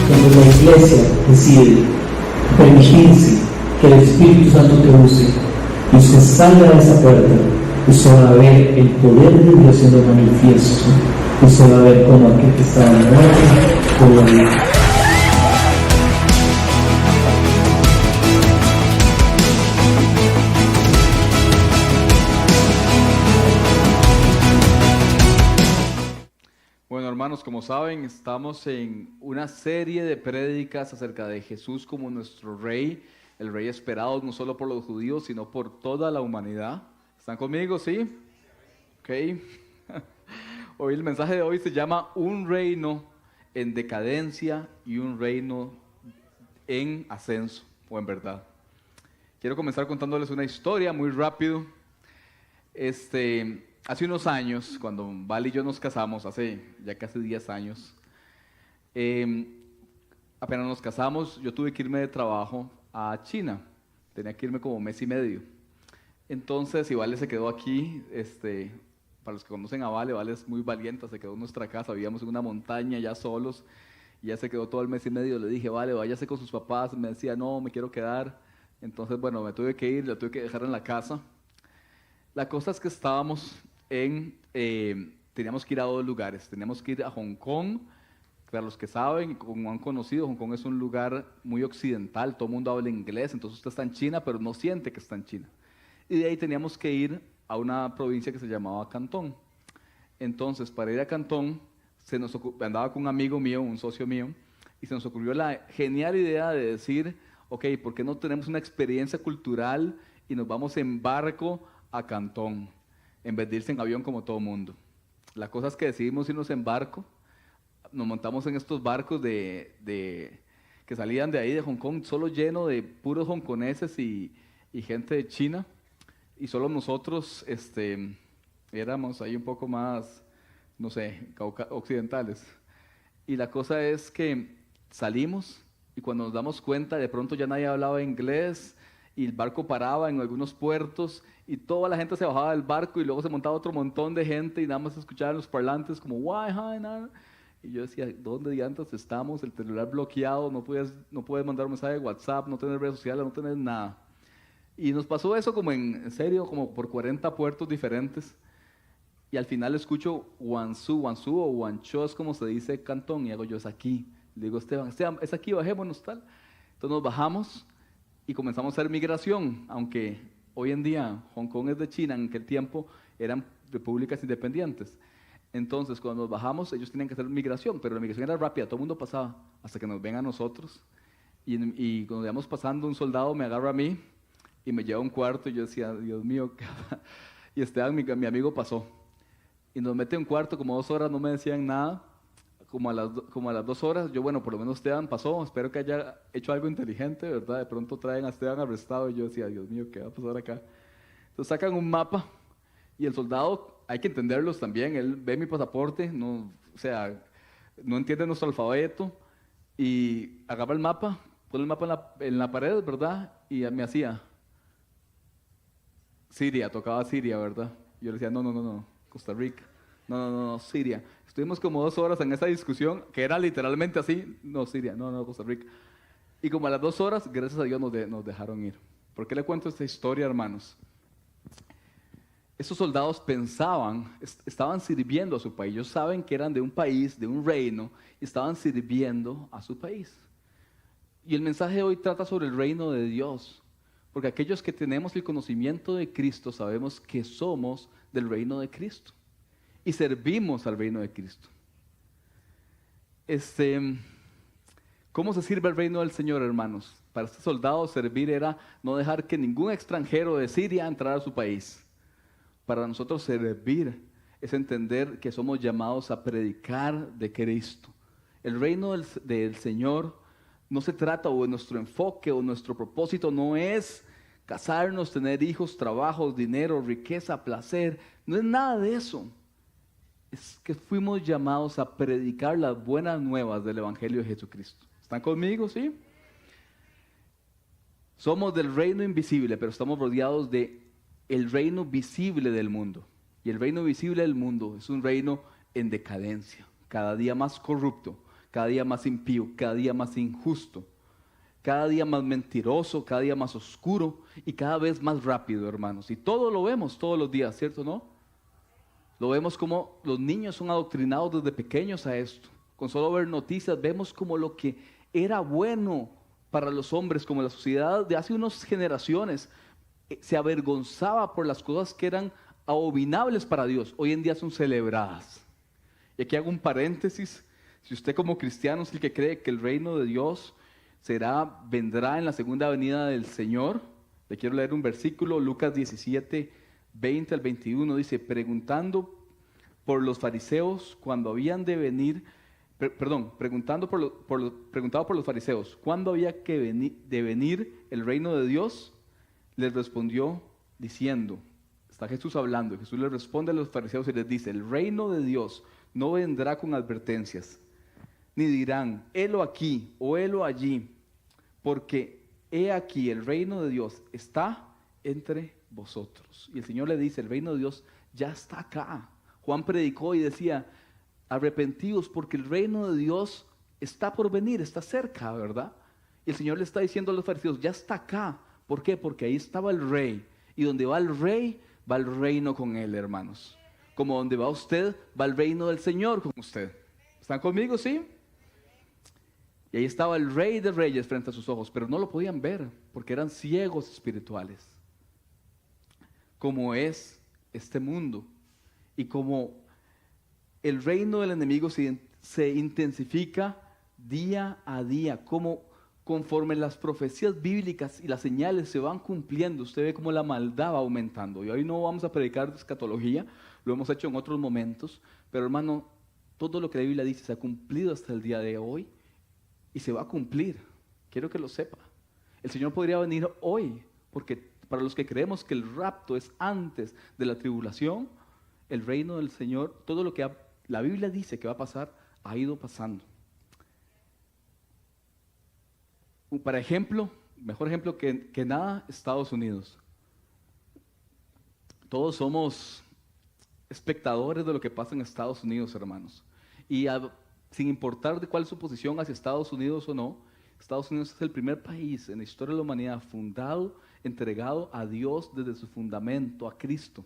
Cuando la Iglesia decide permitirse que el Espíritu Santo te use y usted salga de esa puerta, usted va a ver el poder de Dios siendo manifiesto. Usted va a ver cómo aquel que estaba muerto puede vivir. Bueno, hermanos, como saben, estamos en una serie de prédicas acerca de Jesús como nuestro Rey, el Rey esperado no solo por los judíos, sino por toda la humanidad. ¿Están conmigo? ¿Sí? Ok. Hoy el mensaje de hoy se llama Un reino en decadencia y un reino en ascenso, o en verdad. Quiero comenzar contándoles una historia muy rápido. Hace unos años, cuando Vale y yo nos casamos, hace ya casi 10 años, apenas nos casamos, yo tuve que irme de trabajo a China. Tenía que irme como mes y medio. Entonces, y Vale se quedó aquí, para los que conocen a Vale, Vale es muy valiente, se quedó en nuestra casa, vivíamos en una montaña ya solos, y ya se quedó todo el mes y medio. Le dije, Vale, váyase con sus papás. Me decía, no, me quiero quedar. Entonces, bueno, me tuve que ir, la tuve que dejar en la casa. La cosa es que estábamos teníamos que ir a 2 lugares. Teníamos que ir a Hong Kong. Para los que saben, como han conocido, Hong Kong es un lugar muy occidental, todo el mundo habla inglés, entonces usted está en China, pero no siente que está en China. Y de ahí teníamos que ir a una provincia que se llamaba Cantón. Entonces, para ir a Cantón, andaba con un amigo mío, un socio mío, y se nos ocurrió la genial idea de decir, ok, ¿por qué no tenemos una experiencia cultural y nos vamos en barco a Cantón, en vez de irse en avión como todo mundo? La cosa es que decidimos irnos en barco, nos montamos en estos barcos que salían de ahí de Hong Kong, solo lleno de puros hongkoneses y gente de China, y solo nosotros éramos ahí un poco más, no sé, occidentales. Y la cosa es que salimos y cuando nos damos cuenta, de pronto ya nadie hablaba inglés y el barco paraba en algunos puertos y toda la gente se bajaba del barco y luego se montaba otro montón de gente y nada más escuchaban los parlantes como why, hi, nada. Y yo decía, ¿dónde diantres estamos? El celular bloqueado, no puedes mandar un mensaje de WhatsApp, no tener redes sociales, no tener nada. Y nos pasó eso como en serio, como por 40 puertos diferentes. Y al final escucho Guangzhou o Guangzhou es como se dice Cantón, y hago yo, es aquí. Le digo, Esteban, es aquí, bajémonos, tal. Entonces nos bajamos y comenzamos a hacer migración, aunque hoy en día Hong Kong es de China, en aquel tiempo eran repúblicas independientes. Entonces, cuando nos bajamos, ellos tenían que hacer migración, pero la migración era rápida, todo el mundo pasaba, hasta que nos ven a nosotros. Y cuando íbamos pasando, un soldado me agarra a mí y me lleva a un cuarto, y yo decía, Dios mío, y Esteban, mi amigo, pasó. Y nos mete en un cuarto, como 2 horas, no me decían nada. Como a las 2 horas, yo, bueno, por lo menos Esteban pasó, espero que haya hecho algo inteligente, ¿verdad? De pronto traen a Esteban arrestado, y yo decía, Dios mío, ¿qué va a pasar acá? Entonces sacan un mapa, y el soldado, hay que entenderlos también, él ve mi pasaporte, no, o sea, no entiende nuestro alfabeto, y agarra el mapa, pone el mapa en la pared, ¿verdad? Y me hacía Siria, tocaba Siria, ¿verdad? Yo le decía, no, Costa Rica, no, Siria. Estuvimos como 2 horas en esa discusión, que era literalmente así, no, Siria, no, Costa Rica. Y como a las 2 horas, gracias a Dios nos dejaron ir. ¿Por qué le cuento esta historia, hermanos? Esos soldados estaban sirviendo a su país. Ellos saben que eran de un país, de un reino, y estaban sirviendo a su país. Y el mensaje de hoy trata sobre el reino de Dios, porque aquellos que tenemos el conocimiento de Cristo sabemos que somos del reino de Cristo. y servimos al reino de Cristo. ¿Cómo se sirve el reino del Señor, hermanos? Para este soldado servir era no dejar que ningún extranjero de Siria entrara a su país. Para nosotros servir es entender que somos llamados a predicar de Cristo. El reino del Señor no se trata, o nuestro enfoque o nuestro propósito no es casarnos, tener hijos, trabajos, dinero, riqueza, placer. No es nada de eso. Es que fuimos llamados a predicar las buenas nuevas del Evangelio de Jesucristo. ¿Están conmigo? ¿Sí? Somos del reino invisible, pero estamos rodeados de el reino visible del mundo. Y el reino visible del mundo es un reino en decadencia, cada día más corrupto, cada día más impío, cada día más injusto, cada día más mentiroso, cada día más oscuro y cada vez más rápido, hermanos. Y todo lo vemos todos los días, ¿cierto o no? Lo vemos como los niños son adoctrinados desde pequeños a esto. Con solo ver noticias vemos como lo que era bueno para los hombres, como la sociedad de hace unas generaciones se avergonzaba por las cosas que eran abominables para Dios, hoy en día son celebradas. Y aquí hago un paréntesis: si usted como cristiano es el que cree que el reino de Dios vendrá en la segunda venida del Señor, le quiero leer un versículo, Lucas 17, 20 al 21, dice: preguntando por los fariseos cuando habían de venir, preguntado por los fariseos cuándo había de venir el reino de Dios, les respondió diciendo, está Jesús hablando, Jesús les responde a los fariseos y les dice: el reino de Dios no vendrá con advertencias, ni dirán, helo aquí o helo allí, porque he aquí el reino de Dios está entre vosotros. Y el Señor le dice: el reino de Dios ya está acá. Juan predicó y decía: arrepentidos porque el reino de Dios está por venir, está cerca, ¿verdad? Y el Señor le está diciendo a los fariseos: ya está acá. ¿Por qué? Porque ahí estaba el rey, y donde va el rey, va el reino con él, hermanos. Como donde va usted, va el reino del Señor con usted. ¿Están conmigo? ¿Sí? Y ahí estaba el Rey de Reyes frente a sus ojos, pero no lo podían ver porque eran ciegos espirituales. Como es este mundo y como el reino del enemigo se intensifica día a día, como conforme las profecías bíblicas y las señales se van cumpliendo, usted ve cómo la maldad va aumentando. Y hoy no vamos a predicar de escatología, lo hemos hecho en otros momentos, pero hermano, todo lo que la Biblia dice se ha cumplido hasta el día de hoy. Y se va a cumplir. Quiero que lo sepa. El Señor podría venir hoy, porque para los que creemos que el rapto es antes de la tribulación, el reino del Señor, todo lo que la Biblia dice que va a pasar, ha ido pasando. Para ejemplo, mejor ejemplo que nada, Estados Unidos. Todos somos espectadores de lo que pasa en Estados Unidos, hermanos. Y sin importar de cuál es su posición hacia Estados Unidos o no, Estados Unidos es el primer país en la historia de la humanidad fundado, entregado a Dios desde su fundamento, a Cristo.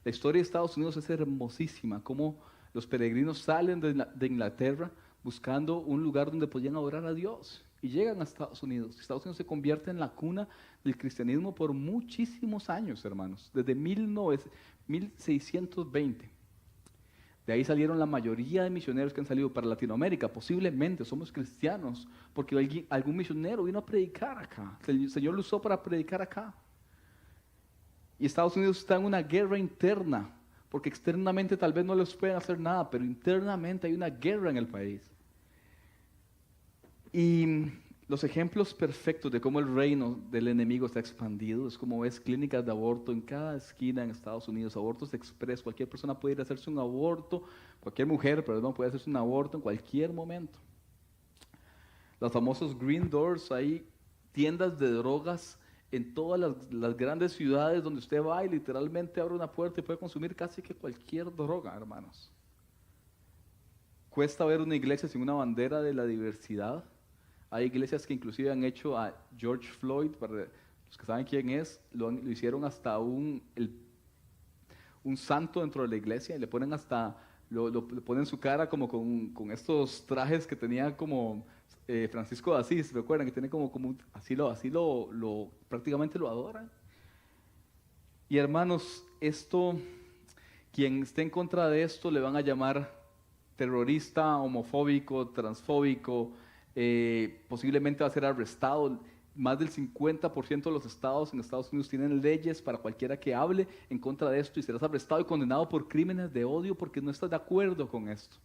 La historia de Estados Unidos es hermosísima, como los peregrinos salen de Inglaterra buscando un lugar donde podían adorar a Dios y llegan a Estados Unidos. Estados Unidos se convierte en la cuna del cristianismo por muchísimos años, hermanos, desde 1620. De ahí salieron la mayoría de misioneros que han salido para Latinoamérica. Posiblemente somos cristianos porque algún misionero vino a predicar acá. El Señor lo usó para predicar acá. Y Estados Unidos está en una guerra interna, porque externamente tal vez no les pueden hacer nada, pero internamente hay una guerra en el país. Y los ejemplos perfectos de cómo el reino del enemigo está expandido es como ves clínicas de aborto en cada esquina en Estados Unidos, abortos express, cualquier persona puede ir a hacerse un aborto, cualquier mujer, perdón, puede hacerse un aborto en cualquier momento. Los famosos Green Doors, hay tiendas de drogas en todas las grandes ciudades donde usted va y literalmente abre una puerta y puede consumir casi que cualquier droga, hermanos. Cuesta ver una iglesia sin una bandera de la diversidad. Hay iglesias que inclusive han hecho a George Floyd, para los que saben quién es, lo hicieron hasta un santo dentro de la iglesia, y le ponen hasta, le ponen su cara como con estos trajes que tenía como Francisco de Asís, recuerdan que tiene como así prácticamente lo adoran. Y hermanos, esto Quien esté en contra de esto le van a llamar terrorista, homofóbico, transfóbico, posiblemente va a ser arrestado. Más del 50% de los estados en Estados Unidos tienen leyes para cualquiera que hable en contra de esto y serás arrestado y condenado por crímenes de odio porque no estás de acuerdo con esto.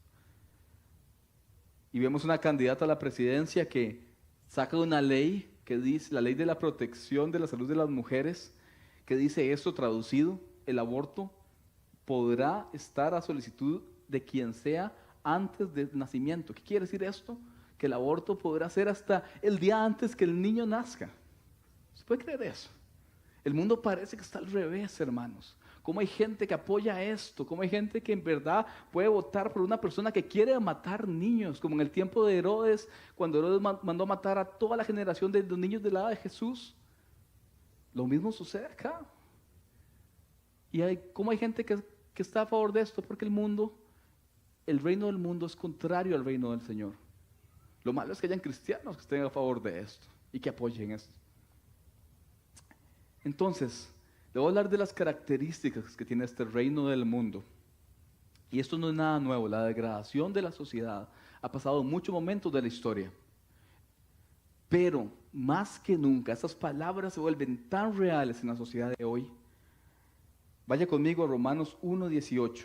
Y vemos una candidata a la presidencia que saca una ley que dice, la ley de la protección de la salud de las mujeres, que dice esto traducido: el aborto podrá estar a solicitud de quien sea antes del nacimiento. ¿Qué quiere decir esto? Que el aborto podrá ser hasta el día antes que el niño nazca. ¿Se puede creer eso? El mundo parece que está al revés, hermanos. ¿Cómo hay gente que apoya esto? ¿Cómo hay gente que en verdad puede votar por una persona que quiere matar niños? Como en el tiempo de Herodes, cuando Herodes mandó matar a toda la generación de los niños de la edad de Jesús. Lo mismo sucede acá. ¿Y cómo hay gente que está a favor de esto? Porque el reino del mundo es contrario al reino del Señor. Lo malo es que hayan cristianos que estén a favor de esto y que apoyen esto. Entonces, le voy a hablar de las características que tiene este reino del mundo. Y esto no es nada nuevo. La degradación de la sociedad ha pasado en muchos momentos de la historia. Pero, más que nunca, esas palabras se vuelven tan reales en la sociedad de hoy. Vaya conmigo a Romanos 1:18.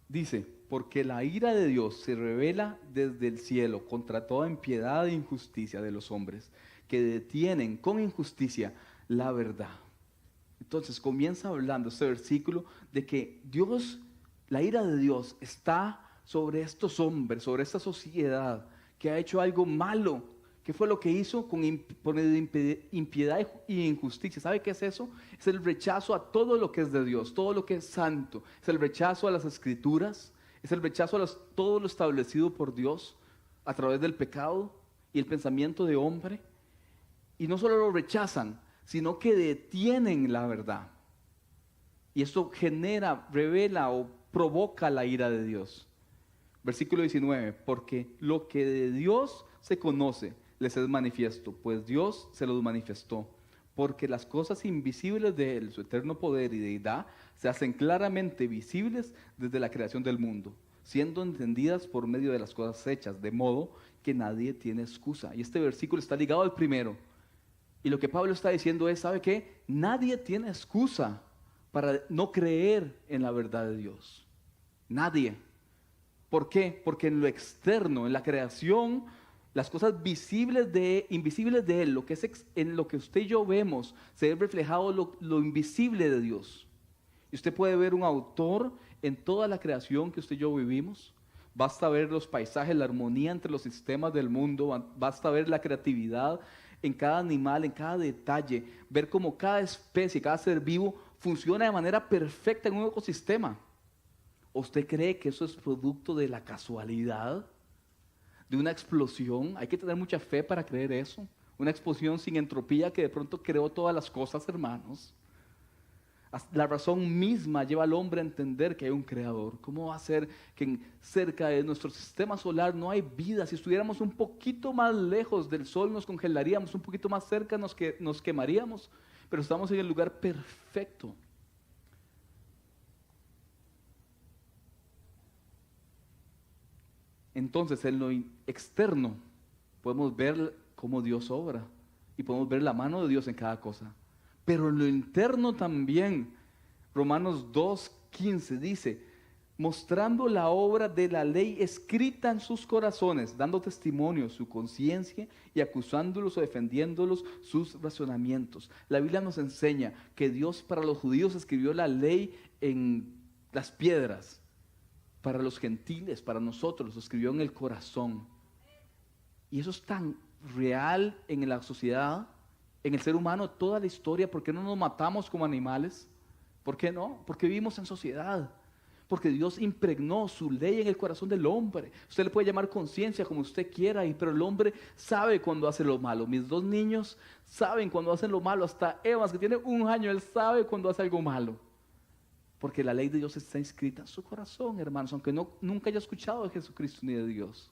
Dice: porque la ira de Dios se revela desde el cielo contra toda impiedad e injusticia de los hombres, que detienen con injusticia la verdad. Entonces comienza hablando este versículo de que la ira de Dios está sobre estos hombres, sobre esta sociedad que ha hecho algo malo. ¿Qué fue lo que hizo con impiedad y injusticia? ¿Sabe qué es eso? Es el rechazo a todo lo que es de Dios, todo lo que es santo. Es el rechazo a las escrituras, es el rechazo a todo lo establecido por Dios a través del pecado y el pensamiento de hombre. Y no solo lo rechazan, sino que detienen la verdad. Y esto revela o provoca la ira de Dios. Versículo 19, porque lo que de Dios se conoce les es manifiesto, pues Dios se los manifestó. Porque las cosas invisibles de Él, su eterno poder y deidad, se hacen claramente visibles desde la creación del mundo, siendo entendidas por medio de las cosas hechas, de modo que nadie tiene excusa. Y este versículo está ligado al primero. Y lo que Pablo está diciendo es, ¿sabe qué? Nadie tiene excusa para no creer en la verdad de Dios. Nadie. ¿Por qué? Porque en lo externo, en la creación, las cosas invisibles de Él, en lo que usted y yo vemos, se ve reflejado lo invisible de Dios. Y usted puede ver un autor en toda la creación que usted y yo vivimos. Basta ver los paisajes, la armonía entre los sistemas del mundo, basta ver la creatividad en cada animal, en cada detalle, ver cómo cada especie, cada ser vivo funciona de manera perfecta en un ecosistema. ¿Usted cree que eso es producto de la casualidad? ¿De una explosión? Hay que tener mucha fe para creer eso. Una explosión sin entropía que de pronto creó todas las cosas, hermanos. La razón misma lleva al hombre a entender que hay un creador. ¿Cómo va a ser que cerca de nuestro sistema solar no hay vida? Si estuviéramos un poquito más lejos del sol nos congelaríamos, un poquito más cerca nos quemaríamos, pero estamos en el lugar perfecto. Entonces, en lo externo podemos ver cómo Dios obra y podemos ver la mano de Dios en cada cosa. Pero en lo interno también, Romanos 2:15 dice, mostrando la obra de la ley escrita en sus corazones, dando testimonio su conciencia y acusándolos o defendiéndolos sus razonamientos. La Biblia nos enseña que Dios para los judíos escribió la ley en las piedras. Para los gentiles, para nosotros, lo escribió en el corazón. Y eso es tan real en la sociedad, en el ser humano, toda la historia. ¿Por qué no nos matamos como animales? ¿Por qué no? Porque vivimos en sociedad. Porque Dios impregnó su ley en el corazón del hombre. Usted le puede llamar conciencia como usted quiera, pero el hombre sabe cuando hace lo malo. Mis 2 niños saben cuando hacen lo malo. Hasta Evans, que tiene 1 año, él sabe cuando hace algo malo. Porque la ley de Dios está inscrita en su corazón, hermanos, aunque nunca haya escuchado de Jesucristo ni de Dios.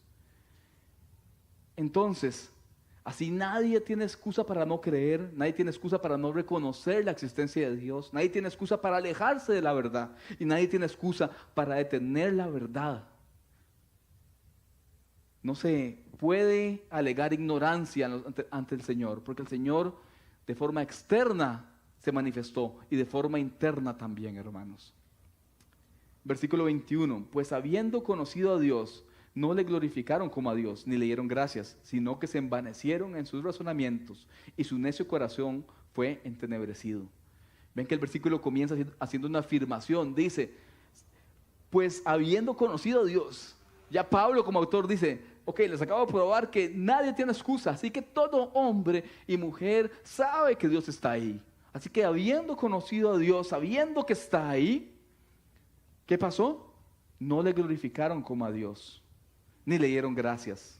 Entonces, Así nadie tiene excusa para no creer, nadie tiene excusa para no reconocer la existencia de Dios, nadie tiene excusa para alejarse de la verdad y nadie tiene excusa para detener la verdad. No se puede alegar ignorancia ante el Señor, porque el Señor de forma externa se manifestó y de forma interna también, hermanos. Versículo 21, pues habiendo conocido a Dios, no le glorificaron como a Dios, ni le dieron gracias, sino que se envanecieron en sus razonamientos y su necio corazón fue entenebrecido. Ven que el versículo comienza haciendo una afirmación, dice, pues habiendo conocido a Dios, ya Pablo como autor dice, ok, les acabo de probar que nadie tiene excusa, así que todo hombre y mujer sabe que Dios está ahí. Así que habiendo conocido a Dios, sabiendo que está ahí, ¿qué pasó? No le glorificaron como a Dios, ni le dieron gracias,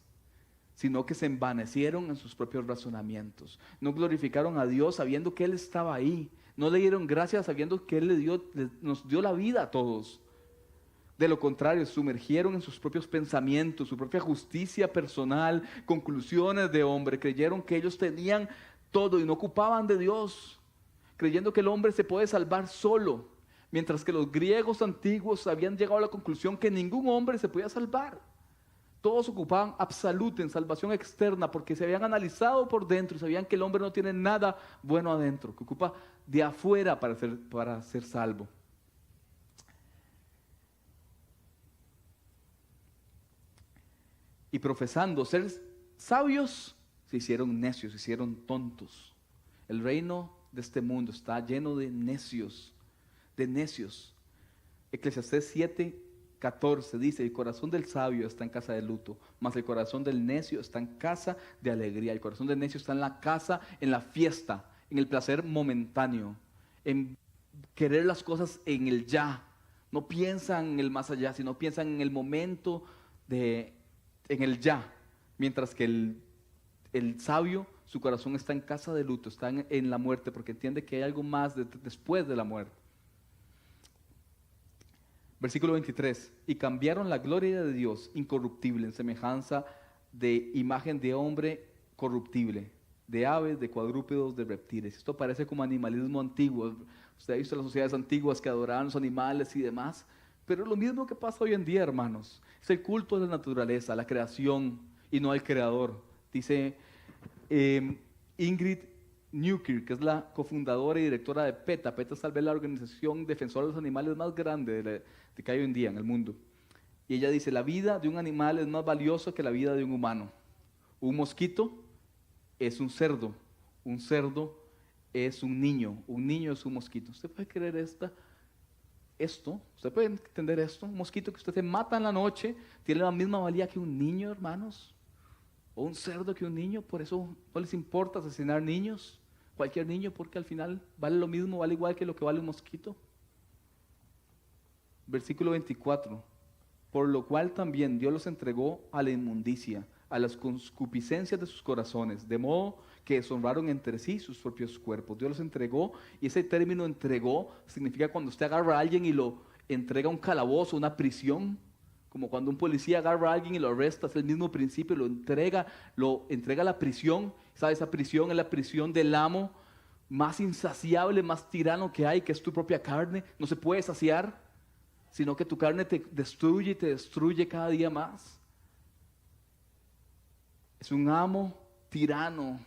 sino que se envanecieron en sus propios razonamientos. No glorificaron a Dios sabiendo que Él estaba ahí. No le dieron gracias sabiendo que Él nos dio la vida a todos. De lo contrario, se sumergieron en sus propios pensamientos, su propia justicia personal, conclusiones de hombre. Creyeron que ellos tenían todo y no ocupaban de Dios, creyendo que el hombre se puede salvar solo, mientras que los griegos antiguos habían llegado a la conclusión que ningún hombre se podía salvar. Todos ocupaban absoluta en salvación externa porque se habían analizado por dentro y sabían que el hombre no tiene nada bueno adentro, que ocupa de afuera para ser salvo. Y profesando ser sabios, se hicieron necios, se hicieron tontos. El reino de este mundo está lleno de necios, de necios. Eclesiastés 7:14 dice, el corazón del sabio está en casa de luto, mas el corazón del necio está en casa de alegría. El corazón del necio está en la casa, en la fiesta, en el placer momentáneo, en querer las cosas en el ya. No piensan en el más allá, sino piensan en el momento en el ya, mientras que el sabio, su corazón está en casa de luto, está en la muerte, porque entiende que hay algo más después de la muerte. Versículo 23, y cambiaron la gloria de Dios incorruptible en semejanza de imagen de hombre corruptible, de aves, de cuadrúpedos, de reptiles. Esto parece como animalismo antiguo. Usted ha visto las sociedades antiguas que adoraban los animales y demás, pero es lo mismo que pasa hoy en día, hermanos. Es el culto a la naturaleza, a la creación y no al creador. Dice Ingrid Newkirk, que es la cofundadora y directora de PETA. PETA es tal vez la organización defensora de los animales más grande de que hay hoy en día en el mundo. Y ella dice, la vida de un animal es más valiosa que la vida de un humano. Un mosquito es un cerdo es un niño es un mosquito. ¿Usted puede creer esto? ¿Usted puede entender esto? Un mosquito que usted se mata en la noche tiene la misma valía que un niño, hermanos, o un cerdo que un niño. Por eso no les importa asesinar niños, cualquier niño, porque al final vale lo mismo, vale igual que lo que vale un mosquito. Versículo 24, por lo cual también Dios los entregó a la inmundicia, a las concupiscencias de sus corazones, de modo que deshonraron entre sí sus propios cuerpos. Dios los entregó, y ese término entregó significa cuando usted agarra a alguien y lo entrega a un calabozo, una prisión, como cuando un policía agarra a alguien y lo arresta, es el mismo principio, lo entrega a la prisión. ¿Sabe? Esa prisión es la prisión del amo más insaciable, más tirano que hay, que es tu propia carne. No se puede saciar, sino que tu carne te destruye y te destruye cada día más. Es un amo tirano,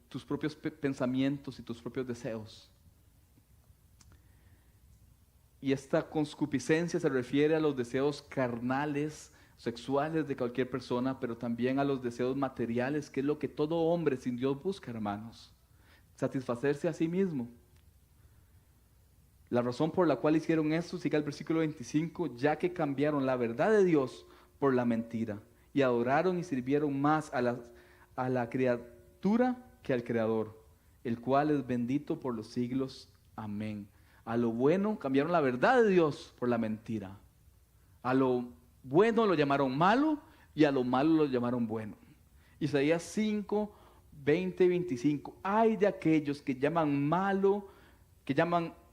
tus propios pensamientos y tus propios deseos. Y esta concupiscencia se refiere a los deseos carnales, sexuales de cualquier persona, pero también a los deseos materiales, que es lo que todo hombre sin Dios busca, hermanos. Satisfacerse a sí mismo. La razón por la cual hicieron esto, sigue el versículo 25, ya que cambiaron la verdad de Dios por la mentira, y adoraron y sirvieron más a la criatura que al Creador, el cual es bendito por los siglos. Amén. A lo bueno cambiaron la verdad de Dios por la mentira. A lo bueno lo llamaron malo y a lo malo lo llamaron bueno. Isaías 5, 20 y 25. Ay de aquellos que llaman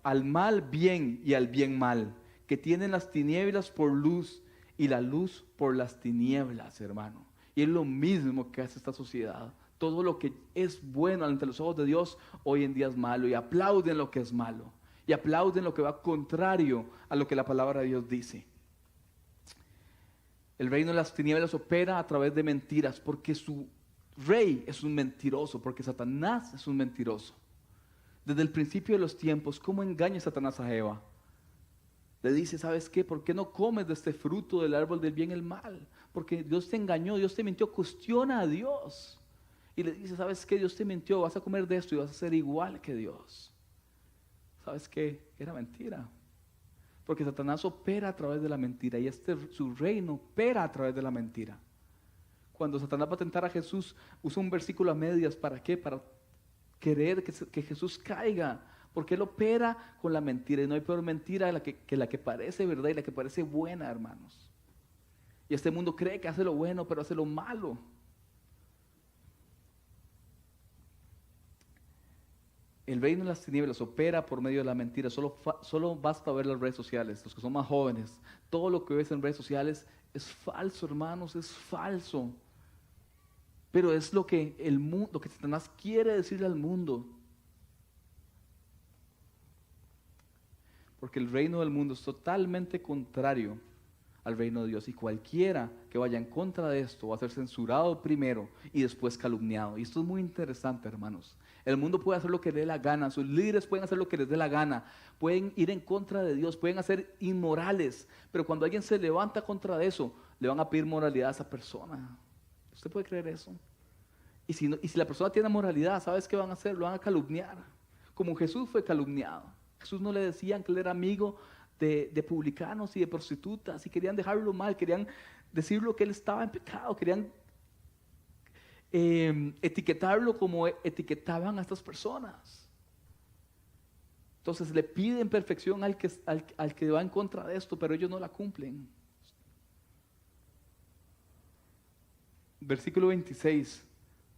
al mal bien y al bien mal, que tienen las tinieblas por luz y la luz por las tinieblas, hermano. Y es lo mismo que hace esta sociedad. Todo lo que es bueno ante los ojos de Dios hoy en día es malo, y aplauden lo que es malo, y aplauden lo que va contrario a lo que la palabra de Dios dice. El reino de las tinieblas opera a través de mentiras, porque su rey es un mentiroso, porque Satanás es un mentiroso. Desde el principio de los tiempos, ¿cómo engaña Satanás a Eva? Le dice, ¿sabes qué? ¿Por qué no comes de este fruto del árbol del bien y el mal? Porque Dios te engañó, Dios te mintió. Cuestiona a Dios y le dice, ¿sabes qué? Dios te mintió, vas a comer de esto y vas a ser igual que Dios. ¿Sabes qué? Era mentira. Porque Satanás opera a través de la mentira, y su reino opera a través de la mentira. Cuando Satanás va a tentar a Jesús, usa un versículo a medias. ¿Para qué? Para querer que Jesús caiga, porque él opera con la mentira, y no hay peor mentira que la que parece verdad y la que parece buena, hermanos. Y este mundo cree que hace lo bueno, pero hace lo malo. El reino de las tinieblas opera por medio de la mentira. Solo basta ver las redes sociales. Los que son más jóvenes, todo lo que ves en redes sociales es falso, hermanos, es falso. Pero es lo que lo que Satanás quiere decirle al mundo. Porque el reino del mundo es totalmente contrario al reino de Dios, y cualquiera que vaya en contra de esto va a ser censurado primero y después calumniado. Y esto es muy interesante, hermanos. El mundo puede hacer lo que le dé la gana, sus líderes pueden hacer lo que les dé la gana, pueden ir en contra de Dios, pueden hacer inmorales, pero cuando alguien se levanta contra de eso, le van a pedir moralidad a esa persona. ¿Usted puede creer eso? Y si la persona tiene moralidad, ¿sabes qué van a hacer? Lo van a calumniar, como Jesús fue calumniado. Jesús no le decían que él era amigo de publicanos y de prostitutas, y querían dejarlo mal, querían decirlo que él estaba en pecado, querían etiquetarlo como etiquetaban a estas personas. Entonces le piden perfección al que va en contra de esto, pero ellos no la cumplen. Versículo 26.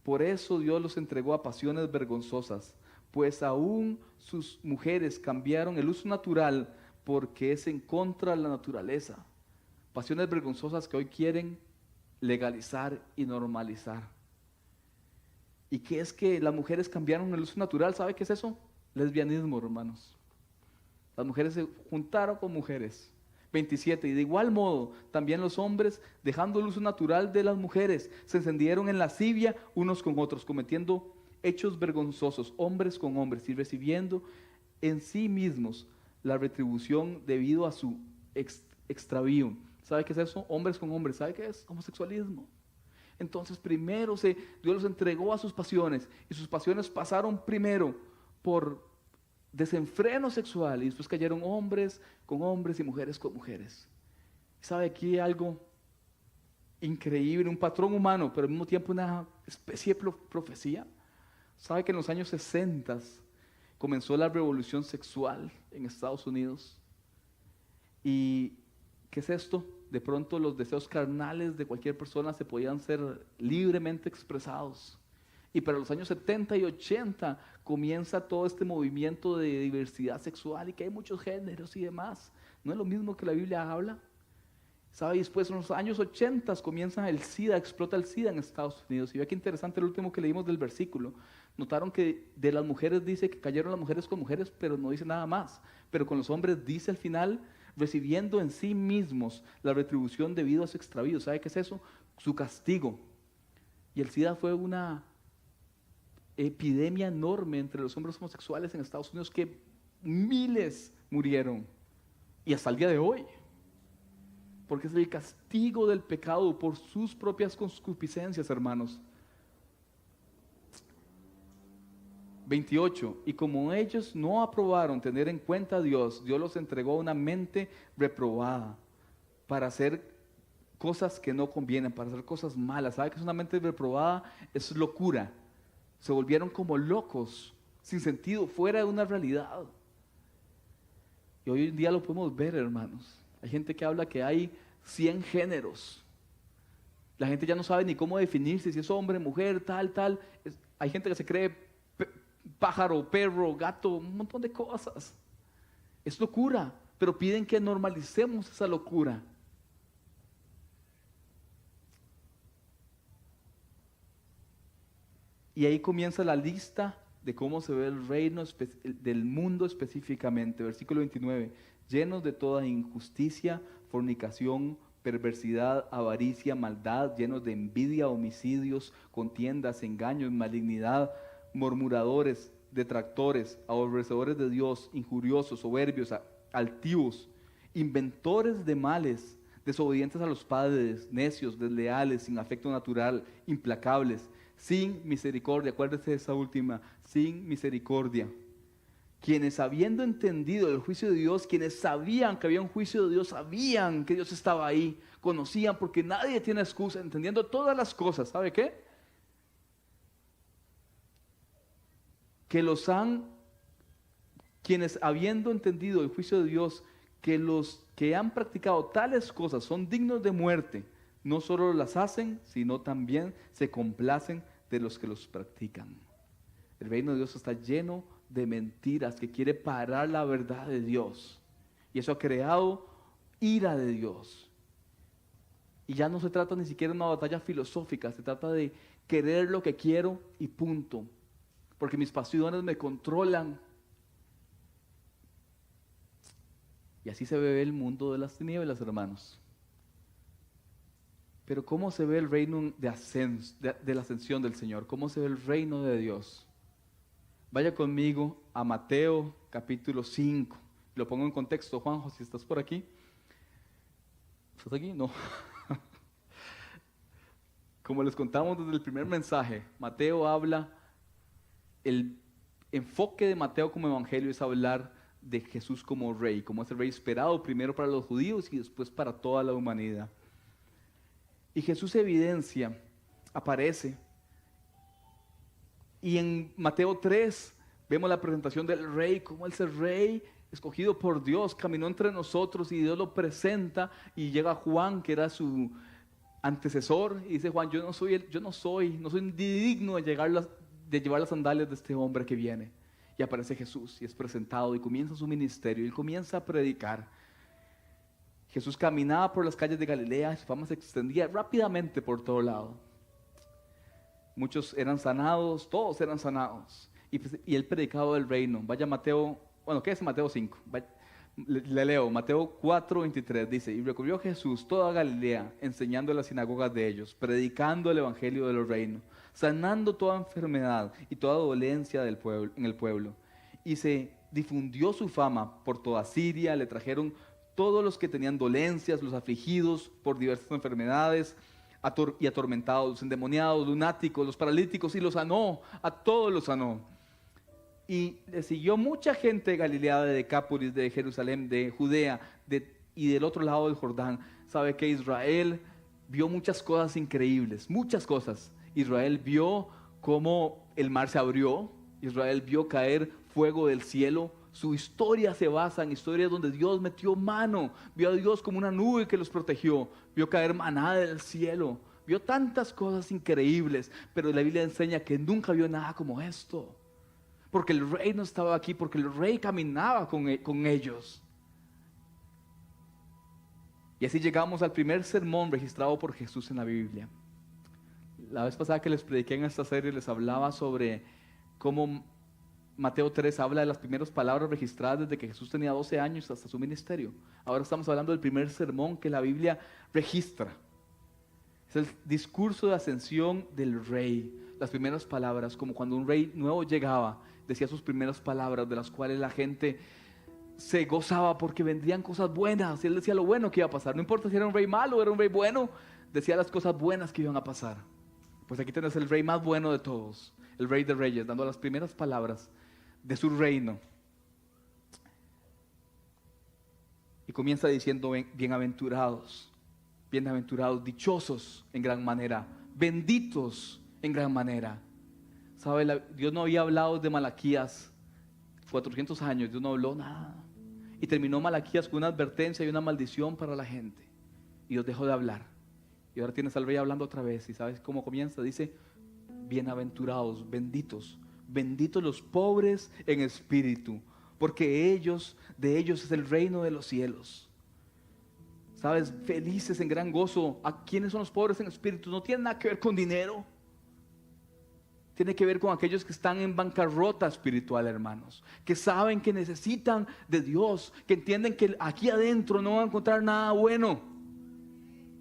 Por eso Dios los entregó a pasiones vergonzosas, pues aún sus mujeres cambiaron el uso natural, porque es en contra de la naturaleza. Pasiones vergonzosas que hoy quieren legalizar y normalizar. ¿Y qué es que las mujeres cambiaron el uso natural? ¿Sabe qué es eso? Lesbianismo, hermanos. Las mujeres se juntaron con mujeres. 27. Y de igual modo, también los hombres, dejando el uso natural de las mujeres, se encendieron en lascivia unos con otros, cometiendo hechos vergonzosos, hombres con hombres, y recibiendo en sí mismos la retribución debido a su extravío. ¿Sabe qué es eso? Hombres con hombres. ¿Sabe qué es? Homosexualismo. Entonces primero Dios los entregó a sus pasiones, y sus pasiones pasaron primero por desenfreno sexual, y después cayeron hombres con hombres y mujeres con mujeres. ¿Sabe? Aquí hay algo increíble, un patrón humano, pero al mismo tiempo una especie de profecía. ¿Sabe que en los años 60 comenzó la revolución sexual en Estados Unidos? ¿Y qué es esto? De pronto los deseos carnales de cualquier persona se podían ser libremente expresados. Y para los años 70 y 80 comienza todo este movimiento de diversidad sexual, y que hay muchos géneros y demás. ¿No es lo mismo que la Biblia habla? ¿Sabe? Y después en los años 80 comienza el SIDA, explota el SIDA en Estados Unidos. Y vea qué interesante el último que leímos del versículo. Notaron que de las mujeres dice que cayeron las mujeres con mujeres, pero no dice nada más. Pero con los hombres dice al final, recibiendo en sí mismos la retribución debido a su extravío. ¿Sabe qué es eso? Su castigo. Y el SIDA fue una epidemia enorme entre los hombres homosexuales en Estados Unidos, que miles murieron, y hasta el día de hoy, porque es el castigo del pecado por sus propias concupiscencias, hermanos. 28. Y como ellos no aprobaron tener en cuenta a Dios, Dios los entregó a una mente reprobada para hacer cosas que no convienen, para hacer cosas malas. ¿Sabe qué es una mente reprobada? Es locura. Se volvieron como locos, sin sentido, fuera de una realidad. Y hoy en día lo podemos ver, hermanos. Hay gente que habla que hay 100 géneros. La gente ya no sabe ni cómo definirse, si es hombre, mujer, tal. Hay gente que se cree pájaro, perro, gato, un montón de cosas. Es locura, pero piden que normalicemos esa locura. Y ahí comienza la lista de cómo se ve el reino del mundo específicamente. Versículo 29. Llenos de toda injusticia, fornicación, perversidad, avaricia, maldad, llenos de envidia, homicidios, contiendas, engaños, malignidad, murmuradores, detractores, aborrecedores de Dios, injuriosos, soberbios, altivos, inventores de males, desobedientes a los padres, necios, desleales, sin afecto natural, implacables, sin misericordia. Acuérdese de esa última, sin misericordia. Quienes habiendo entendido el juicio de Dios, quienes sabían que había un juicio de Dios, sabían que Dios estaba ahí, conocían, porque nadie tiene excusa, entendiendo todas las cosas. ¿Sabe qué? Quienes habiendo entendido el juicio de Dios, que los que han practicado tales cosas son dignos de muerte, no solo las hacen, sino también se complacen de los que los practican. El reino de Dios está lleno de mentiras, que quiere parar la verdad de Dios. Y eso ha creado ira de Dios. Y ya no se trata ni siquiera de una batalla filosófica, se trata de querer lo que quiero y punto. Porque mis pasiones me controlan. Y así se ve el mundo de las tinieblas, hermanos. Pero ¿cómo se ve el reino de la ascensión del Señor? ¿Cómo se ve el reino de Dios? Vaya conmigo a Mateo capítulo 5. Lo pongo en contexto, Juanjo, si estás por aquí. ¿Estás aquí? No. Como les contamos desde el primer mensaje, Mateo habla, el enfoque de Mateo como evangelio es hablar de Jesús como rey, como ese rey esperado primero para los judíos y después para toda la humanidad. Y Jesús evidencia, aparece, y en Mateo 3 vemos la presentación del rey, como ese rey escogido por Dios caminó entre nosotros y Dios lo presenta, y llega Juan, que era su antecesor, y dice: Juan, yo no soy digno de llevar las sandalias de este hombre que viene. Y aparece Jesús y es presentado y comienza su ministerio y él comienza a predicar. Jesús caminaba por las calles de Galilea, su fama se extendía rápidamente por todo lado. Muchos eran sanados, todos eran sanados. Y él predicaba el reino. Vaya Mateo, ¿qué es Mateo 5? Le leo, Mateo 4:23 dice: y recorrió Jesús toda Galilea, enseñando en las sinagogas de ellos, predicando el evangelio del reino, sanando toda enfermedad y toda dolencia en el pueblo. Y se difundió su fama por toda Siria, le trajeron todos los que tenían dolencias, los afligidos por diversas enfermedades y atormentados, los endemoniados, lunáticos, los paralíticos, y los sanó, a todos los sanó. Y le siguió mucha gente de Galilea, de Decápolis, de Jerusalén, de Judea y del otro lado del Jordán. Sabe que Israel vio muchas cosas increíbles, muchas cosas. Israel vio cómo el mar se abrió, Israel vio caer fuego del cielo. Su historia se basa en historias donde Dios metió mano, vio a Dios como una nube que los protegió, vio caer maná del cielo, vio tantas cosas increíbles, pero la Biblia enseña que nunca vio nada como esto. Porque el rey no estaba aquí, porque el rey caminaba con ellos. Y así llegamos al primer sermón registrado por Jesús en la Biblia. La vez pasada que les prediqué en esta serie les hablaba sobre cómo Mateo 3 habla de las primeras palabras registradas desde que Jesús tenía 12 años hasta su ministerio. Ahora estamos hablando del primer sermón que la Biblia registra. Es el discurso de ascensión del rey. Las primeras palabras, como cuando un rey nuevo llegaba, decía sus primeras palabras, de las cuales la gente se gozaba porque vendrían cosas buenas. Y él decía lo bueno que iba a pasar. No importa si era un rey malo o era un rey bueno, decía las cosas buenas que iban a pasar. Pues aquí tenés el rey más bueno de todos, el rey de reyes, dando las primeras palabras de su reino. Y comienza diciendo: bienaventurados, dichosos en gran manera, benditos en gran manera. ¿Sabe? Dios no había hablado de Malaquías 400 años, Dios no habló nada. Y terminó Malaquías con una advertencia y una maldición para la gente. Y Dios dejó de hablar. Y ahora tienes al rey hablando otra vez. ¿Y sabes cómo comienza? Dice: bienaventurados, benditos los pobres en espíritu, porque de ellos es el reino de los cielos. ¿Sabes? Felices en gran gozo. ¿A quiénes son los pobres en espíritu? No tiene nada que ver con dinero. Tiene que ver con aquellos que están en bancarrota espiritual, hermanos. Que saben que necesitan de Dios. Que entienden que aquí adentro no van a encontrar nada bueno.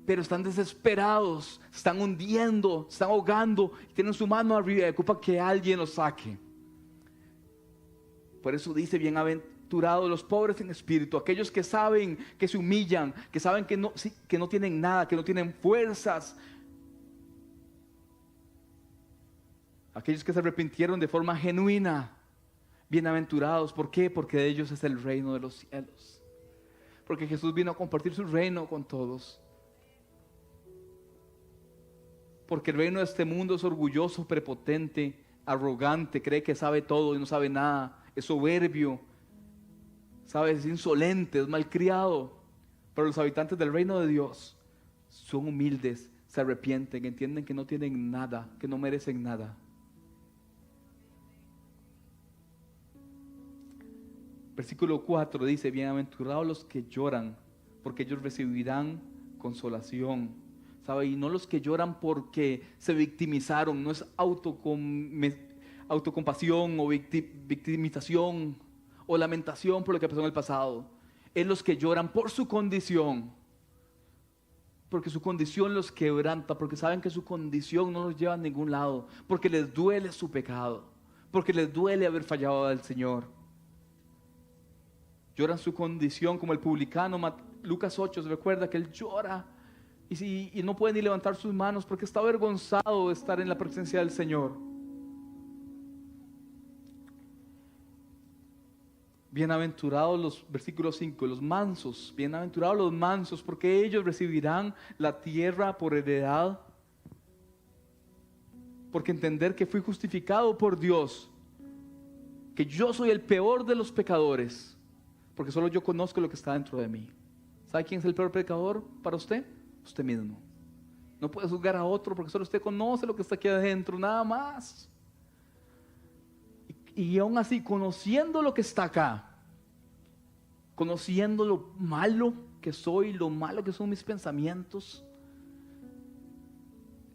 Pero están desesperados, se están hundiendo, se están ahogando. Tienen su mano arriba y ocupan que alguien los saque. Por eso dice: bienaventurados los pobres en espíritu, aquellos que saben que se humillan, que saben que no tienen nada, que no tienen fuerzas. Aquellos que se arrepintieron de forma genuina, bienaventurados. ¿Por qué? Porque de ellos es el reino de los cielos. Porque Jesús vino a compartir su reino con todos. Porque el reino de este mundo es orgulloso, prepotente, arrogante, cree que sabe todo y no sabe nada, es soberbio, es insolente, es malcriado. Pero los habitantes del reino de Dios son humildes, se arrepienten, entienden que no tienen nada, que no merecen nada. Versículo 4 dice: bienaventurados los que lloran, porque ellos recibirán consolación. Y no los que lloran porque se victimizaron, no es autocompasión o victimización o lamentación por lo que pasó en el pasado. Es los que lloran por su condición, porque su condición los quebranta, porque saben que su condición no los lleva a ningún lado, porque les duele su pecado, porque les duele haber fallado al Señor. Lloran su condición, como el publicano. Lucas 8 se recuerda que él llora y no puede ni levantar sus manos porque está avergonzado de estar en la presencia del Señor. Bienaventurados los, versículo 5, los mansos. Bienaventurados los mansos, porque ellos recibirán la tierra por heredad. Porque entender que fui justificado por Dios, que yo soy el peor de los pecadores, porque solo yo conozco lo que está dentro de mí. ¿Sabe quién es el peor pecador para usted? Usted mismo. No puede juzgar a otro porque solo usted conoce lo que está aquí adentro, nada más. Y aún así, conociendo lo que está acá, conociendo lo malo que soy, lo malo que son mis pensamientos,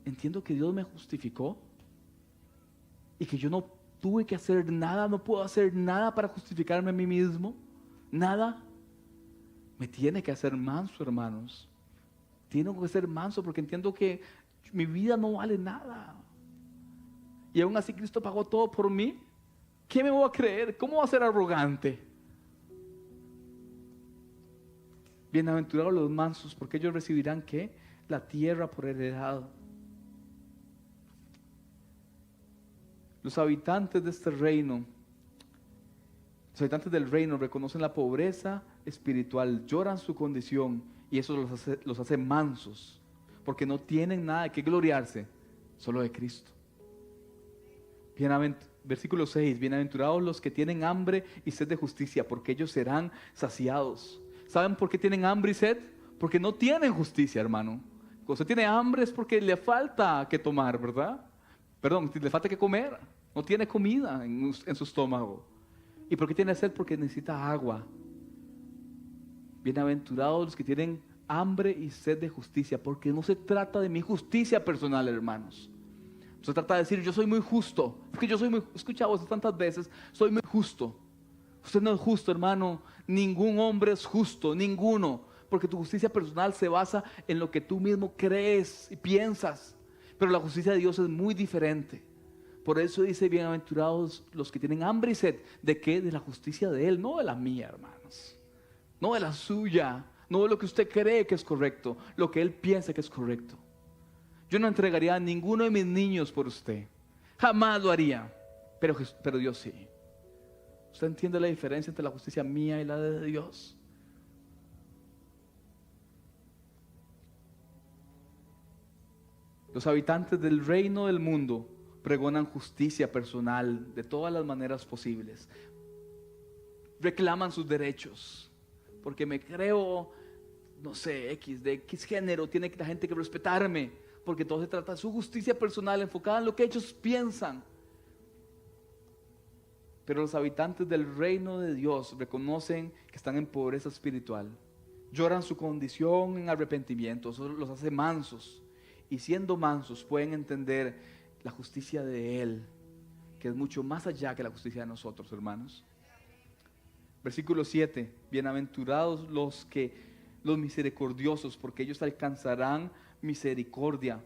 entiendo que Dios me justificó y que yo no tuve que hacer nada, no puedo hacer nada para justificarme a mí mismo. Nada. Me tiene que hacer manso, hermanos. Tengo que ser manso porque entiendo que mi vida no vale nada. Y aún así Cristo pagó todo por mí. ¿Qué me voy a creer? ¿Cómo voy a ser arrogante? Bienaventurados los mansos, porque ellos recibirán ¿qué? La tierra por heredad. Los habitantes de este reino, los habitantes del reino reconocen la pobreza espiritual, lloran su condición y eso los hace mansos, porque no tienen nada de qué gloriarse, solo de Cristo. Versículo 6, bienaventurados los que tienen hambre y sed de justicia, porque ellos serán saciados. ¿Saben por qué tienen hambre y sed? Porque no tienen justicia, hermano. Cuando usted tiene hambre es porque le falta que tomar, ¿verdad? Perdón, le falta que comer. No tiene comida en su estómago. ¿Y por qué tiene sed? Porque necesita agua. Bienaventurados los que tienen hambre y sed de justicia, porque no se trata de mi justicia personal, hermanos. No se trata de decir yo soy muy justo. Es que yo soy muy, escucha vos tantas veces, soy muy justo. Usted no es justo, hermano. Ningún hombre es justo, ninguno. Porque tu justicia personal se basa en lo que tú mismo crees y piensas. Pero la justicia de Dios es muy diferente. Por eso dice bienaventurados los que tienen hambre y sed. ¿De qué? De la justicia de Él, no de la mía, hermanos. No de la suya, no de lo que usted cree que es correcto, lo que Él piensa que es correcto. Yo no entregaría a ninguno de mis niños por usted. Jamás lo haría. Pero Dios sí. ¿Usted entiende la diferencia entre la justicia mía y la de Dios? Los habitantes del reino del mundo pregonan justicia personal de todas las maneras posibles. Reclaman sus derechos. Porque me creo, no sé, de X género, tiene la gente que respetarme. Porque todo se trata de su justicia personal enfocada en lo que ellos piensan. Pero los habitantes del reino de Dios reconocen que están en pobreza espiritual. Lloran su condición en arrepentimiento. Eso los hace mansos. Y siendo mansos pueden entender la justicia de Él. que es mucho más allá que la justicia de nosotros, hermanos. Versículo 7, bienaventurados los misericordiosos, porque ellos alcanzarán misericordia.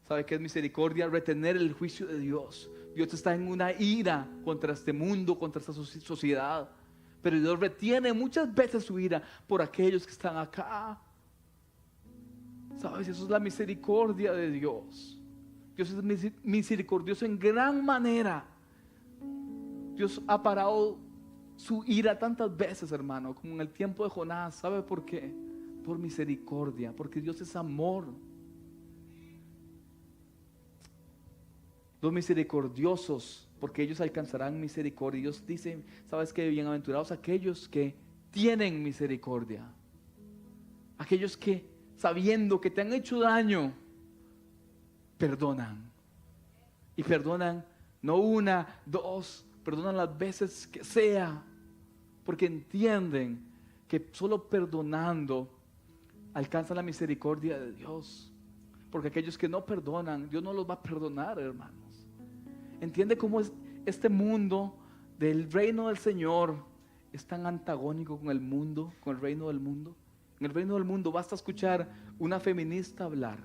¿Sabe qué es misericordia? Retener el juicio de Dios. Dios está en una ira contra este mundo, contra esta sociedad, pero Dios retiene muchas veces su ira por aquellos que están acá. ¿Sabes? Eso es la misericordia de Dios. Dios es misericordioso en gran manera. Dios ha parado su ira tantas veces, hermano, como en el tiempo de Jonás. ¿Sabe por qué? Por misericordia, porque Dios es amor. Los misericordiosos, porque ellos alcanzarán misericordia. Dios dice, ¿sabes qué? Bienaventurados aquellos que tienen misericordia. Aquellos que, sabiendo que te han hecho daño, perdonan. Y perdonan no una, dos, perdonan las veces que sea, porque entienden que solo perdonando alcanzan la misericordia de Dios. Porque aquellos que no perdonan, Dios no los va a perdonar, hermanos. Entiende cómo es este mundo del reino del Señor es tan antagónico con el mundo, con el reino del mundo. En el reino del mundo basta escuchar una feminista hablar,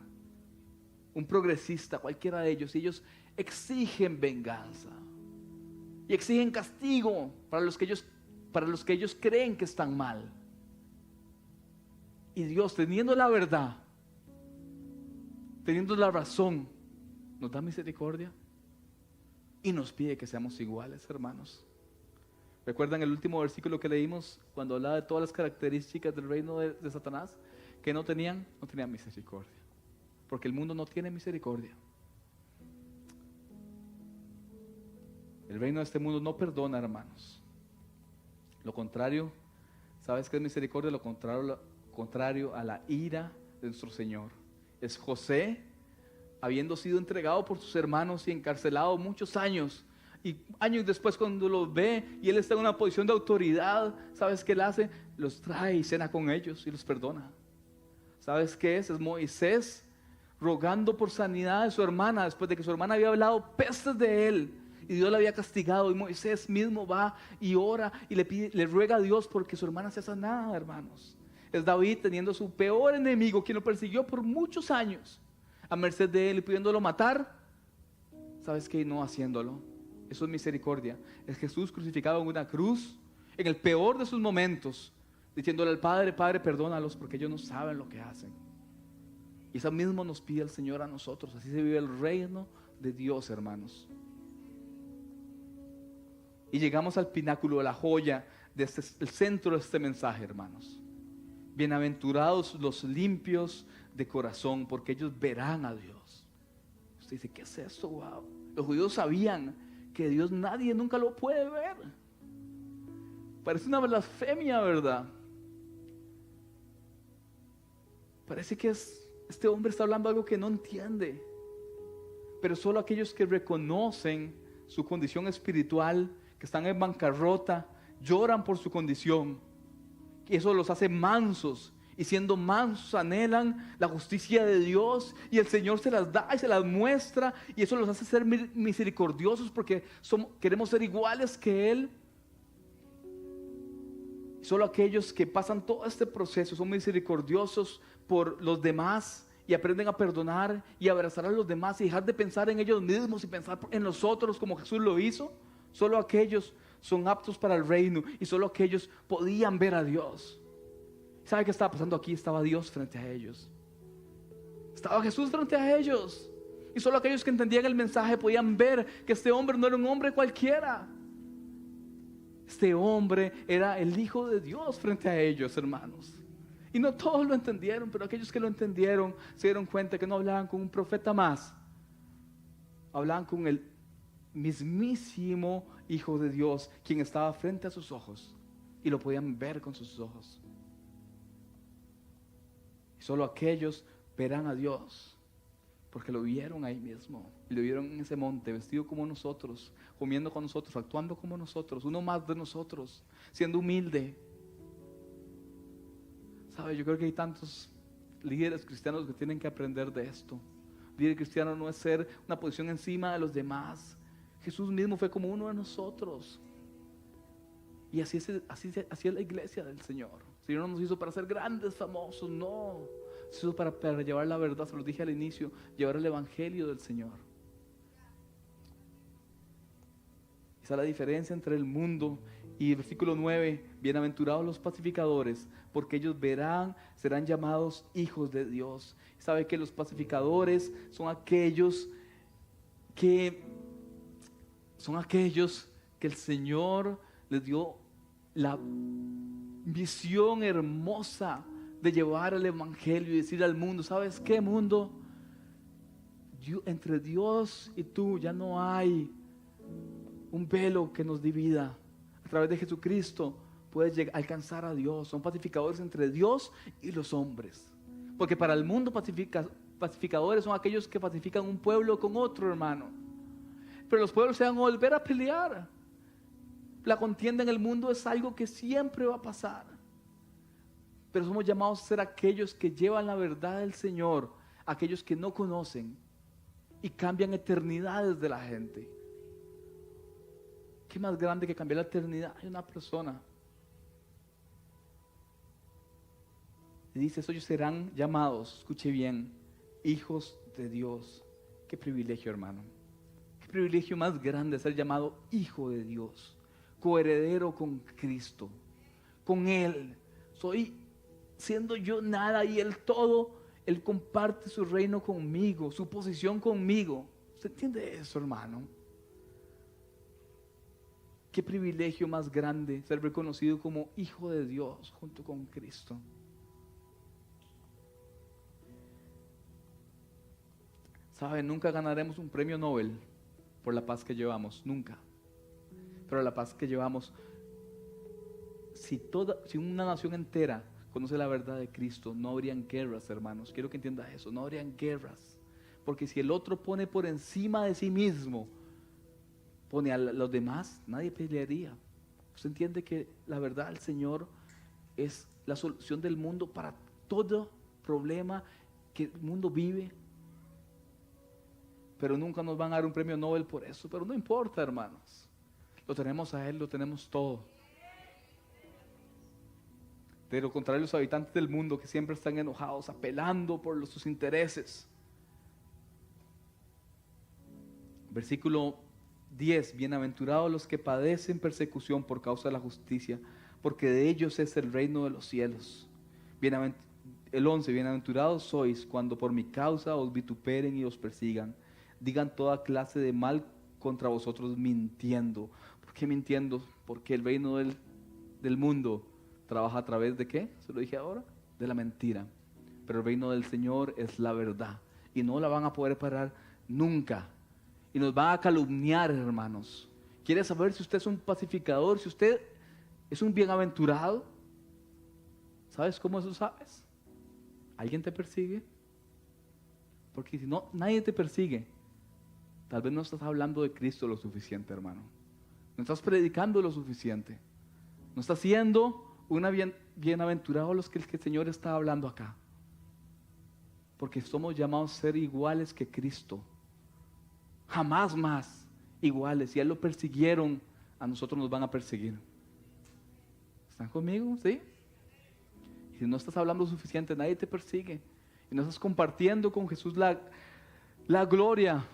un progresista, cualquiera de ellos, y ellos exigen venganza y exigen castigo para los que ellos creen que están mal. Y Dios, teniendo la verdad, teniendo la razón, nos da misericordia y nos pide que seamos iguales, hermanos. ¿Recuerdan el último versículo que leímos cuando hablaba de todas las características del reino de Satanás? Que no tenían misericordia, porque el mundo no tiene misericordia. El reino de este mundo no perdona, hermanos. Lo contrario, ¿sabes qué es misericordia? Lo contrario a la ira de nuestro Señor. Es José, habiendo sido entregado por sus hermanos y encarcelado muchos años, y años después cuando los ve y él está en una posición de autoridad, ¿sabes qué él hace? Los trae y cena con ellos y los perdona. ¿Sabes qué es? Es Moisés rogando por sanidad de su hermana después de que su hermana había hablado pestes de él y Dios le había castigado, y Moisés mismo va y ora y le ruega a Dios porque su hermana sea sanada, hermanos. Es David teniendo su peor enemigo, quien lo persiguió por muchos años, a merced de él y pudiéndolo matar. ¿Sabes qué? No haciéndolo. Eso es misericordia. Es Jesús crucificado en una cruz, en el peor de sus momentos, diciéndole al Padre: Padre, perdónalos porque ellos no saben lo que hacen. Y eso mismo nos pide el Señor a nosotros. Así se vive el reino de Dios, hermanos. Y llegamos al pináculo, a la joya, el centro de este mensaje, hermanos. Bienaventurados los limpios de corazón, porque ellos verán a Dios. Usted dice: ¿qué es esto? Wow. Los judíos sabían que Dios nadie nunca lo puede ver. Parece una blasfemia, ¿verdad? Parece que este hombre está hablando algo que no entiende. Pero solo aquellos que reconocen su condición espiritual, que están en bancarrota, lloran por su condición. Y eso los hace mansos. Y siendo mansos anhelan la justicia de Dios, y el Señor se las da y se las muestra, y eso los hace ser misericordiosos porque queremos ser iguales que Él. Y solo aquellos que pasan todo este proceso son misericordiosos por los demás y aprenden a perdonar y abrazar a los demás y dejar de pensar en ellos mismos y pensar en los otros como Jesús lo hizo. Solo aquellos son aptos para el reino, y solo aquellos podían ver a Dios. ¿Sabe qué estaba pasando aquí? Estaba Dios frente a ellos. Estaba Jesús frente a ellos. Y solo aquellos que entendían el mensaje podían ver que este hombre no era un hombre cualquiera. Este hombre era el Hijo de Dios frente a ellos, hermanos. Y no todos lo entendieron, pero aquellos que lo entendieron se dieron cuenta que no hablaban con un profeta más. Hablaban con el mismísimo Hijo de Dios, quien estaba frente a sus ojos, y lo podían ver con sus ojos. Y solo aquellos verán a Dios porque lo vieron ahí mismo, lo vieron en ese monte, vestido como nosotros, comiendo con nosotros, actuando como nosotros, uno más de nosotros, siendo humilde. ¿Sabe? Yo creo que hay tantos líderes cristianos que tienen que aprender de esto. Líder cristiano no es ser una posición encima de los demás, Jesús mismo fue como uno de nosotros. Y así es la iglesia del Señor. El Señor no nos hizo para ser grandes, famosos, no. Nos hizo para llevar la verdad, se lo dije al inicio, llevar el evangelio del Señor. Esa es la diferencia entre el mundo y el versículo 9, bienaventurados los pacificadores, porque ellos serán llamados hijos de Dios. ¿Sabe que los pacificadores son aquellos que el Señor les dio la visión hermosa de llevar el evangelio y decir al mundo, ¿sabes qué, mundo? Entre Dios y tú ya no hay un velo que nos divida. A través de Jesucristo puedes alcanzar a Dios. Son pacificadores entre Dios y los hombres. Porque para el mundo pacificadores son aquellos que pacifican un pueblo con otro, hermano. Pero los pueblos se van a volver a pelear. La contienda en el mundo es algo que siempre va a pasar. Pero somos llamados a ser aquellos que llevan la verdad del Señor, aquellos que no conocen y cambian eternidades de la gente. ¿Qué más grande que cambiar la eternidad de una persona? Y dice, ellos serán llamados, escuche bien, hijos de Dios. Qué privilegio, hermano. Qué privilegio más grande ser llamado hijo de Dios, coheredero con Cristo. Con Él soy, siendo yo nada y Él todo. Él comparte su reino conmigo, su posición conmigo. ¿Usted entiende eso, hermano? Qué privilegio más grande ser reconocido como hijo de Dios junto con Cristo. ¿Sabe? Nunca ganaremos un premio Nobel por la paz que llevamos, nunca. Pero la paz que llevamos, si una nación entera conoce la verdad de Cristo, no habrían guerras, hermanos. Quiero que entienda eso, no habrían guerras. Porque si el otro pone por encima de sí mismo, pone a los demás, nadie pelearía. Usted entiende que la verdad del Señor es la solución del mundo para todo problema que el mundo vive. Pero nunca nos van a dar un premio Nobel por eso. Pero no importa, hermanos. Lo tenemos a Él, lo tenemos todo. De lo contrario, los habitantes del mundo que siempre están enojados, apelando por sus intereses. Versículo 10, bienaventurados los que padecen persecución por causa de la justicia, porque de ellos es el reino de los cielos. El 11, bienaventurados sois cuando por mi causa os vituperen y os persigan, digan toda clase de mal contra vosotros mintiendo. ¿Por qué mintiendo? Porque el reino del mundo trabaja a través de ¿qué? Se lo dije ahora, de la mentira. Pero el reino del Señor es la verdad y no la van a poder parar nunca. Y nos van a calumniar, hermanos. ¿Quiere saber si usted es un pacificador? Si usted es un bienaventurado. ¿Sabes cómo eso sabes? ¿Alguien te persigue? Porque si no, nadie te persigue. Tal vez no estás hablando de Cristo lo suficiente, hermano. No estás predicando lo suficiente. No estás siendo bienaventurado los que el Señor está hablando acá. Porque somos llamados a ser iguales que Cristo. Jamás más iguales. Si a Él lo persiguieron, a nosotros nos van a perseguir. ¿Están conmigo? ¿Sí? Y si no estás hablando suficiente, nadie te persigue. Y no estás compartiendo con Jesús la gloria.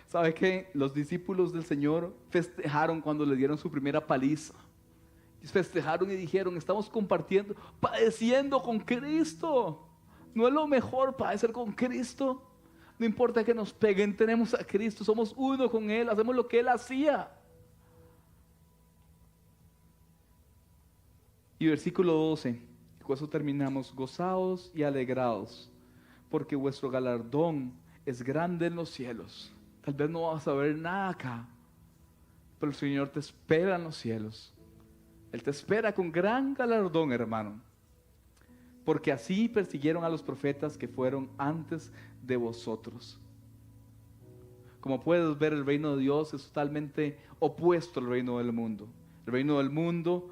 ¿Sabe qué? Los discípulos del Señor festejaron cuando le dieron su primera paliza. Festejaron y dijeron, estamos compartiendo, padeciendo con Cristo. ¿No es lo mejor padecer con Cristo? No importa que nos peguen, tenemos a Cristo, somos uno con Él, hacemos lo que Él hacía. Y versículo 12, con eso terminamos, gozaos y alegraos, porque vuestro galardón es grande en los cielos. Tal vez no vas a ver nada acá, pero el Señor te espera en los cielos. Él te espera con gran galardón, hermano. Porque así persiguieron a los profetas que fueron antes de vosotros. Como puedes ver, el reino de Dios es totalmente opuesto al reino del mundo. El reino del mundo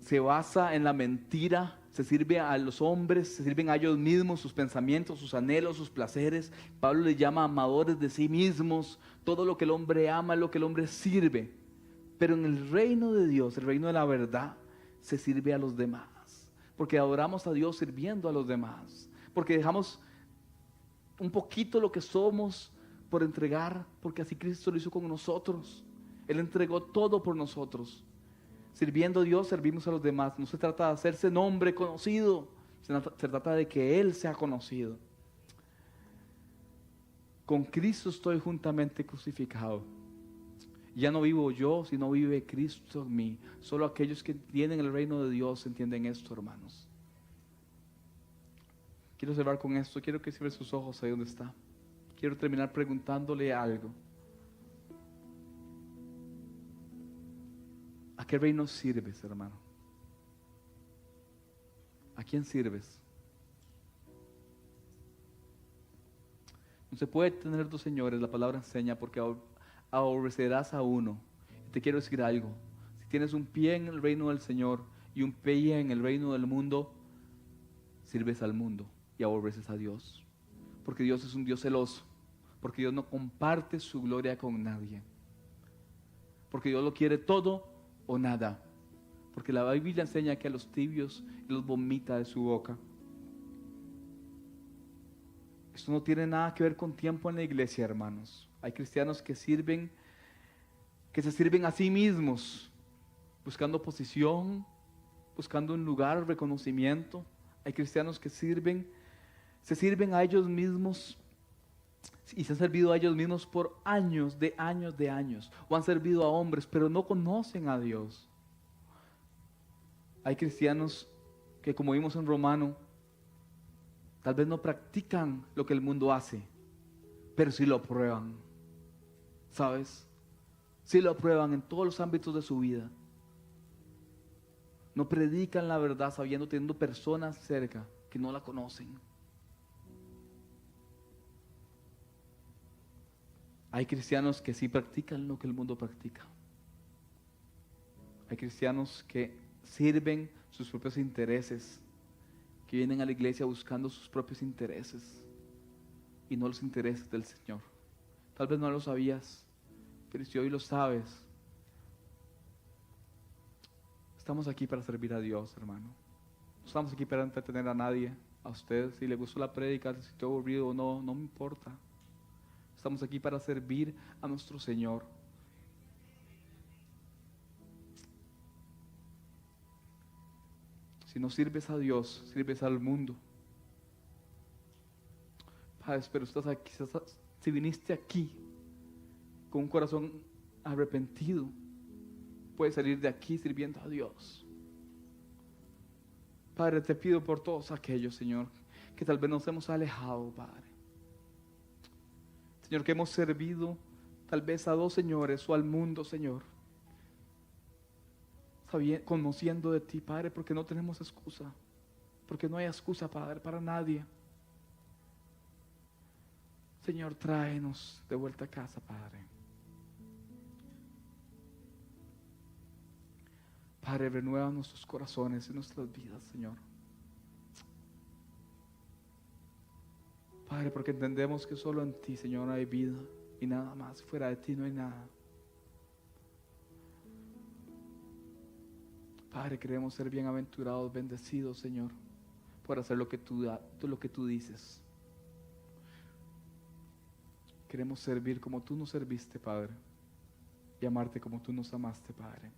se basa en la mentira, se sirve a los hombres, se sirven a ellos mismos, sus pensamientos, sus anhelos, sus placeres. Pablo les llama amadores de sí mismos. Todo lo que el hombre ama es lo que el hombre sirve. Pero en el reino de Dios, el reino de la verdad, se sirve a los demás. Porque adoramos a Dios sirviendo a los demás. Porque dejamos un poquito lo que somos por entregar, porque así Cristo lo hizo con nosotros. Él entregó todo por nosotros. Sirviendo a Dios, servimos a los demás. No se trata de hacerse nombre conocido, se trata de que Él sea conocido. Con Cristo estoy juntamente crucificado. Ya no vivo yo, sino vive Cristo en mí. Solo aquellos que tienen el reino de Dios entienden esto, hermanos. Quiero cerrar con esto. Quiero que cierre sus ojos ahí donde está. Quiero terminar preguntándole algo. ¿A qué reino sirves, hermano? ¿A quién sirves? No se puede tener dos señores, la palabra enseña, porque aborrecerás a uno. Te quiero decir algo. Si tienes un pie en el reino del Señor y un pie en el reino del mundo, sirves al mundo y aborreces a Dios. Porque Dios es un Dios celoso. Porque Dios no comparte su gloria con nadie. Porque Dios lo quiere todo o nada. Porque la Biblia enseña que a los tibios los vomita de su boca. Esto no tiene nada que ver con tiempo en la iglesia, hermanos. Hay cristianos que sirven, que se sirven a sí mismos, buscando posición, buscando un lugar, reconocimiento. Hay cristianos que se sirven a ellos mismos y se han servido a ellos mismos por años, o han servido a hombres, pero no conocen a Dios. Hay cristianos que, como vimos en Romano, tal vez no practican lo que el mundo hace, pero sí lo aprueban, ¿sabes? Sí lo aprueban en todos los ámbitos de su vida. No predican la verdad teniendo personas cerca que no la conocen. Hay cristianos que sí practican lo que el mundo practica. Hay cristianos que sirven sus propios intereses, que vienen a la iglesia buscando sus propios intereses y no los intereses del Señor. Tal vez no lo sabías, pero si hoy lo sabes, estamos aquí para servir a Dios, hermano. No estamos aquí para entretener a nadie, a usted. Si le gustó la prédica, si estoy aburrido o no, no me importa. Estamos aquí para servir a nuestro Señor. Si no sirves a Dios, sirves al mundo. Padre, pero estás aquí, si viniste aquí con un corazón arrepentido, puedes salir de aquí sirviendo a Dios. Padre, te pido por todos aquellos, Señor, que tal vez nos hemos alejado, Padre. Señor, que hemos servido tal vez a dos señores o al mundo, Señor, conociendo de ti, Padre, porque no tenemos excusa, porque no hay excusa, Padre, para nadie. Señor, tráenos de vuelta a casa, Padre. Padre, renueva nuestros corazones y nuestras vidas, Señor. Padre, porque entendemos que solo en ti, Señor, hay vida y nada más. Fuera de ti no hay nada. Padre, queremos ser bienaventurados, bendecidos, Señor, por hacer lo que tú dices. Queremos servir como tú nos serviste, Padre, y amarte como tú nos amaste, Padre.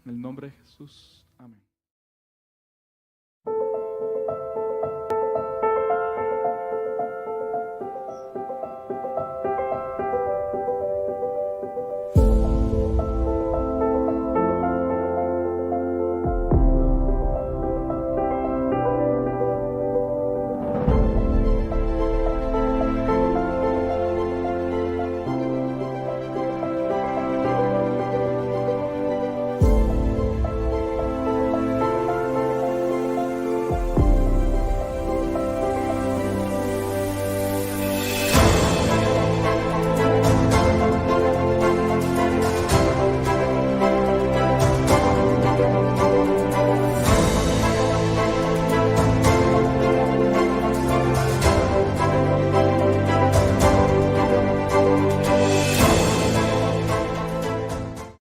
En el nombre de Jesús, amén.